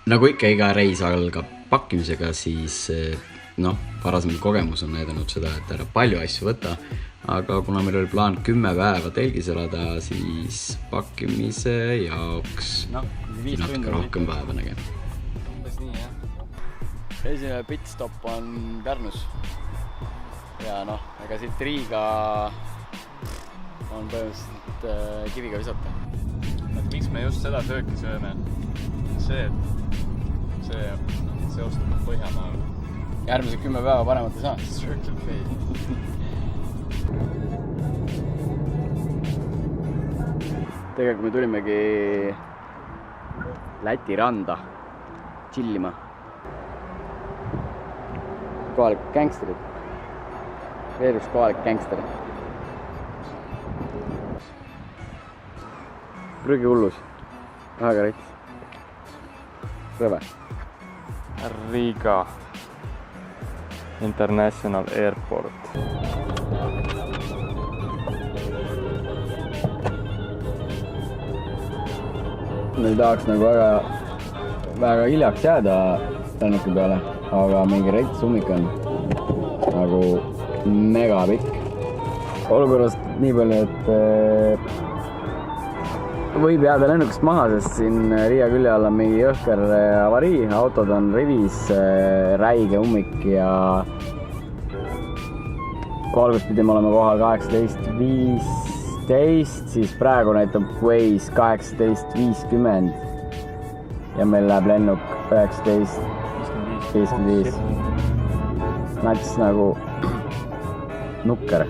Nagu ikka iga reis algab pakkimisega, siis varasem kogemus on näidanud seda, et ära palju asju võta, aga kuna meil oli plaan 10 päeva telgis elada, siis pakkimise jaoks natuke rohkem päeva nägema. Umbes nii, jah. Esimene pitstop on Pärnus ja ega siit Riiga on põhimõtteliselt kiviga visata. Miks me just seda sööki sööme? See seostub Põhjamaal. Järgmised 10 päeva paremat ei saa. Circle K. Tegelikult me tulimegi Läti randa chillima. Kohalik gängsterid. Veel üks kohalik gängster. Prügi hullus. Väga rits. Rõve. Riga International Airport. Me ei tahaks väga hiljaks jääda lennuki peale, aga mingi rets ummik on nagu mega pikk. Olukorrast nii palju, et võib jääda lennukist maha, sest siin Riia külje all on mingi jõhker avarii, autod on rivis, räige ummik ja kui alguses pidime olema kohal 18.15, siis praegu näitab Waze 18.50 ja meil läheb lennuk 19.55. Nats nagu nukker.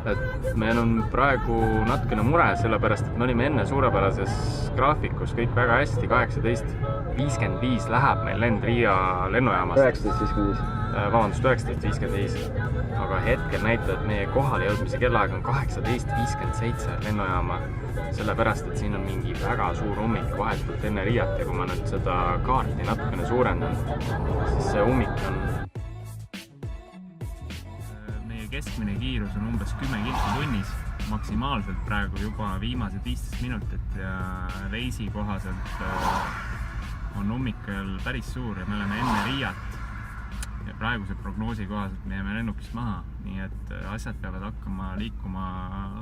Et meil on praegu natukene mure, sellepärast, et me olime enne suurepärases graafikus kõik väga hästi. 18.55 läheb meil lend Riia lennujaamast. 19.55. Aga hetkel näitab, et meie kohale jõudmise kellaaeg on 18.57 lennujaama. Sellepärast, et siin on mingi väga suur ummik vahetult enne Riiat ja kui ma nüüd seda kaarti natukene suurendan, siis see ummik on keskmine kiirus on umbes 10 kilti tunnis, maksimaalselt praegu juba viimased 15 minutit ja reisi kohaselt on ummik veel päris suur ja me oleme enne Riiat ja praeguse prognoosi kohaselt me jääme lennukist maha, nii et asjad peavad hakkama liikuma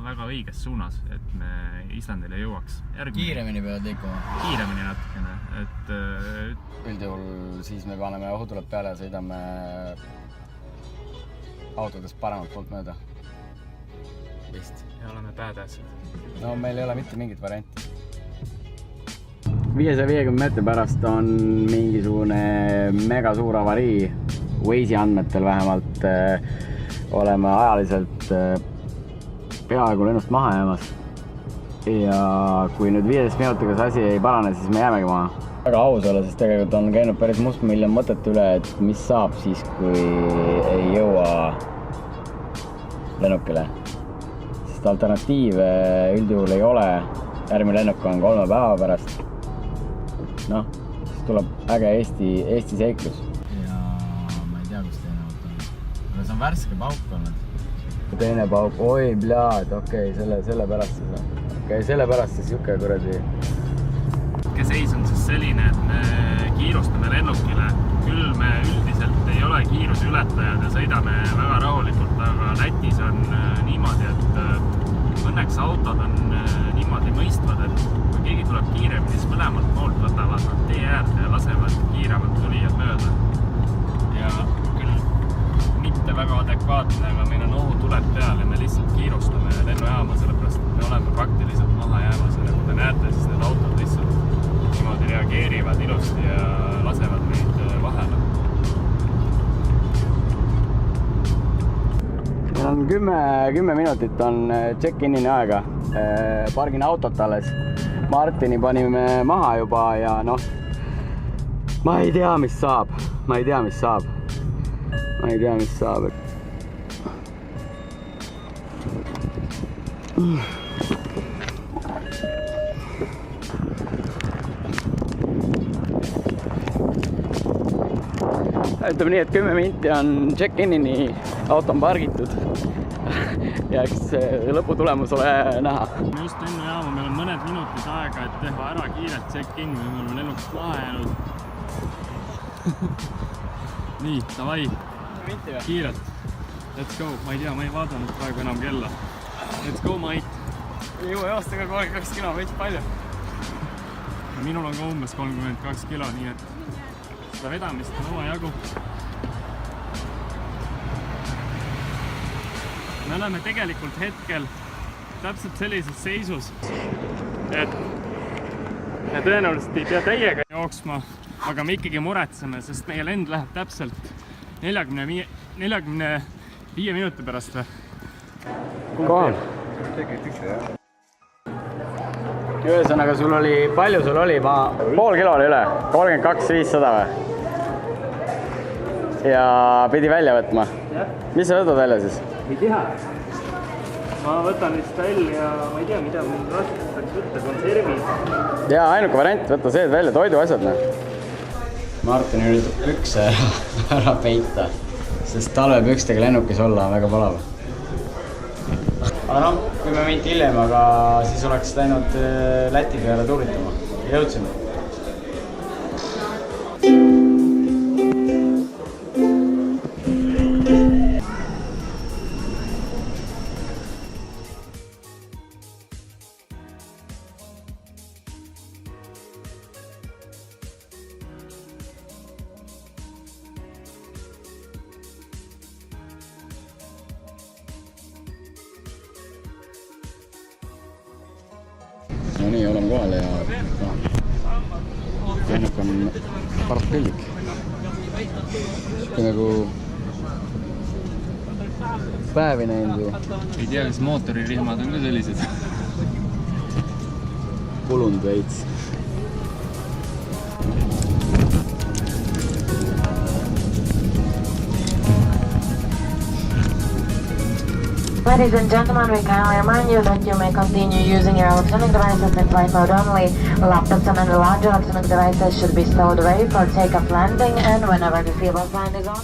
väga õiges suunas, et me Islandile jõuaks. Kiiremini peavad liikuma? Kiiremini natukene, et üldjuhul siis me paneme õhutuled peale ja sõidame autodest paremalt poolt mööda. Vist. Ja oleme päädäsed. No meil ei ole mitte mingit varianti. 550 meetri pärast on mingisugune mega suur avarii. Waze'i andmetel vähemalt oleme ajaliselt peaaegu lennust maha jäämas. Ja kui nüüd 15 minutiga see asi ei parane, siis me jäämegi maha. Väga aus ole, sest tegelikult on käinud päris mustmiljon mõtet üle, et mis saab siis, kui ei jõua lennukile. Sest alternatiive üldjuhul ei ole. Järgmine lennuk on 3 päeva pärast. Siis tuleb äge Eesti seiklus. Ja ma ei tea, kus teine auto on. Aga see on värske pauk olnud. Teine pauk, oi, bljaad, okei, selle pärast siis on. Okei, selle pärast siis jukke kuradi. Seis on siis selline, et me kiirustame lennukile. Küll me üldiselt ei ole kiiruse ületajad ja sõidame väga rahulikult, aga Lätis on niimoodi, et õnneks autod on niimoodi mõistvad, et kui keegi tuleb kiiremini, siis mõlemalt poolt võtavad nad tee äärde ja lasevad kiiremad tulijad mööda. Ja küll mitte väga adekvaatne, aga meil on ohutuled peal ja me lihtsalt kiirustame lennujaama, sellepärast et me oleme praktiliselt maha jäämas ja nagu te näete, siis need autod lihtsalt niimoodi reageerivad ilusti ja lasevad meid vahele. Meil on 10 minutit on check-in'ini aega. Pargin autot alles. Martini panime maha juba ja ma ei tea, mis saab. Ütleme nii, et 10 minti on check-in'ini, auto on pargitud. ja eks lõputulemus ole näha. Me just lennujaama, meil on mõned minutid aega, et teha ära kiirelt check-in, või me oleme lennukist maha jäänud. Nii, davai, kiirelt. Let's go, ma ei tea, ma ei vaadanud praegu enam kella. Let's go, Mait. Ei jõua joostega 32 kilo, veits palju. Minul on ka umbes 32 kilo, nii et seda vedamist on oma jagu. Me oleme tegelikult hetkel täpselt sellises seisus, et me tõenäoliselt ei pea täiega jooksma, aga me ikkagi muretseme, sest meie lend läheb täpselt 45 minuti pärast. Kohal. Ühesõnaga, palju sul oli? Pool kilo oli üle, 32,500 või? Ja pidi välja võtma. Mis sa võtad välja siis? Ei tea. Ma võtan vist välja, ma ei tea, mida mul raskustaks võtta, konservid. Jaa, ainuke variant, võtta seed välja, toiduasjad. Martin üritab pükse ära peita, sest talvepükstega lennukis olla on väga palav. Aga 10 minti hiljem, aga siis oleks läinud Läti peale tuuritama. Jõudsime. No nii, oleme kohal ja ainuk on partpillik. Nagu päevi näinud ju. Ei tea, kas mootoririhmad on ka sellised. Kulunud veits. Ladies and gentlemen, we kindly remind you that you may continue using your electronic devices in flight mode only. Laptops and other large electronic devices should be stowed away for take-off landing, and whenever the seatbelt sign is on,